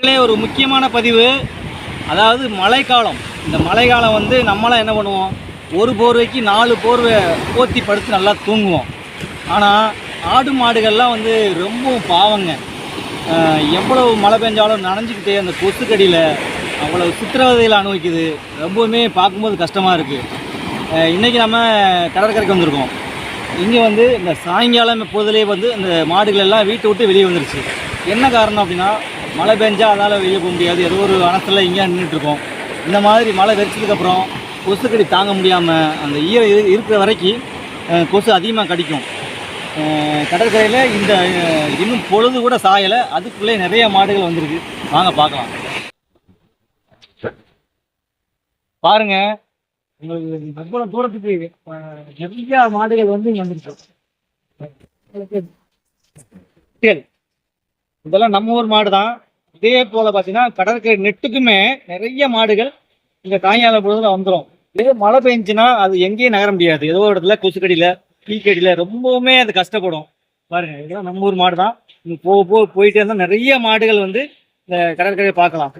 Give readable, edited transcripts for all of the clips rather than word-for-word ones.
ஒரு முக்கியமான பதிவு. அதாவது மழைக்காலம். இந்த மழைக்காலம் வந்து நம்மளாம் என்ன பண்ணுவோம், ஒரு போர்வைக்கு 4 போர்வை போத்தி படுத்து நல்லா தூங்குவோம். ஆனால் ஆடு மாடுகள்லாம் வந்து ரொம்பவும் பாவங்க. எவ்வளவு மழை பெஞ்சாலும் நனைஞ்சிக்கிட்டே அந்த கொசுக்கடியில் அவ்வளோ சித்திரவதையில் அனுபவிக்குது. ரொம்பவுமே பார்க்கும்போது கஷ்டமாக இருக்குது. இன்றைக்கி நம்ம கடற்கரைக்கு வந்திருக்கோம். இங்கே வந்து இந்த சாயங்காலம் பொழுதுலேயே வந்து இந்த மாடுகள் எல்லாம் வீட்டை விட்டு வெளியே வந்துருச்சு. என்ன காரணம் அப்படின்னா, மழை பெஞ்சால் அதால் வெளியே போக முடியாது, ஏதோ ஒரு அணத்தில் இங்கே நின்றுட்டுருக்கோம். இந்த மாதிரி மழை வெறிச்சதுக்கப்புறம் கொசுக்கடி தாங்க முடியாமல் அந்த இருக்கிற வரைக்கும் கொசு அதிகமாக கடிக்கும். கடற்கரையில் இந்த இன்னும் பொழுது கூட சாயலை, அதுக்குள்ளே நிறைய மாடுகள் வந்திருக்கு. வாங்க பார்க்கலாம். பாருங்க, உங்களுக்கு எவ்வளோ தூரத்துக்கு நிறைய மாடுகள் வந்து இங்கே வந்துருக்கு. இதெல்லாம் நம்ம ஊர் மாடு தான். இதே போல் பார்த்தீங்கன்னா கடற்கரை நெட்டுக்குமே நிறைய மாடுகள் இங்கே சாயங்கால பொழுதுல வந்துடும். இதே மழை பெஞ்சுன்னா அது எங்கேயும் நகர முடியாது. ஏதோ ஒரு இடத்துல கொசுக்கடியில் கீழ்கடியில் ரொம்பவுமே அது கஷ்டப்படும். பாருங்க, இதெல்லாம் நம்ம ஊர் மாடு தான். போயிட்டே இருந்தால் நிறைய மாடுகள் வந்து இந்த கடற்கரையை பார்க்கலாம்.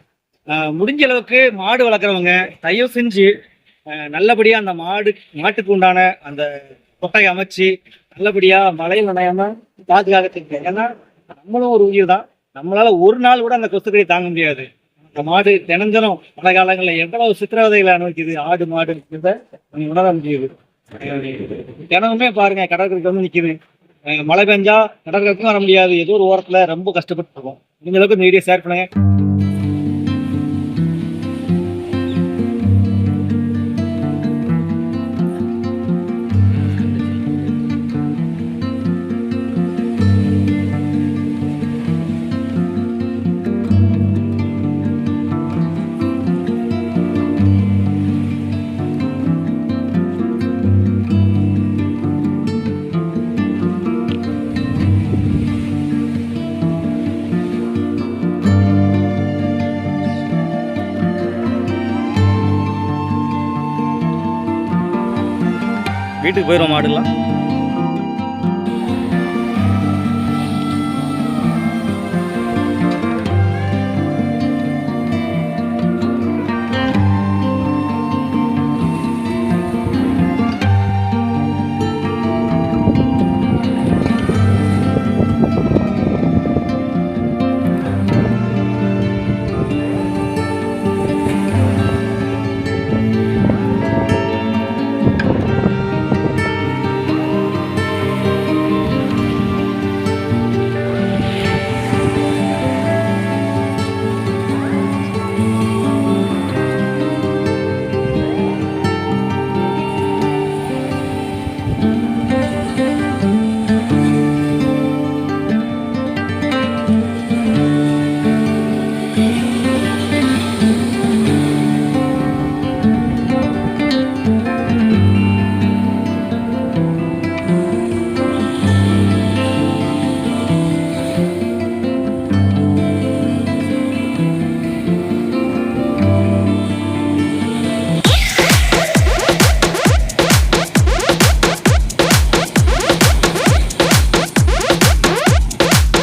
முடிஞ்ச அளவுக்கு மாடு வளர்க்குறவங்க தயவு செஞ்சு நல்லபடியாக அந்த மாட்டுக்கு உண்டான அந்த கொட்டையை அமைச்சு நல்லபடியாக மழையில் நனையாமல் பாதுகாக்கிறதுக்கு. ஏன்னா நம்மளும் ஒரு உயிர் தான். நம்மளால ஒரு நாள் கூட அந்த கொசுக்கடி தாங்க முடியாது. அந்த மாடு தினஞ்சனம் மழை காலங்களில் எவ்வளவு சித்திரவதைகளை அனுபவிக்குது ஆடு மாடு உணர முடியுது. தினமுமே பாருங்க, கடற்கரைக்கு வந்து நிற்கிது. மழை பெஞ்சா கடற்கரைக்கும் வர முடியாது. ஏதோ ஒரு ஓரத்தில் ரொம்ப கஷ்டப்பட்டு இருக்கோம். இந்த அளவுக்கு இந்த வீடியோ ஷேர் பண்ணுங்க. வீட்டுக்கு போயிடும் மாடுலாம்.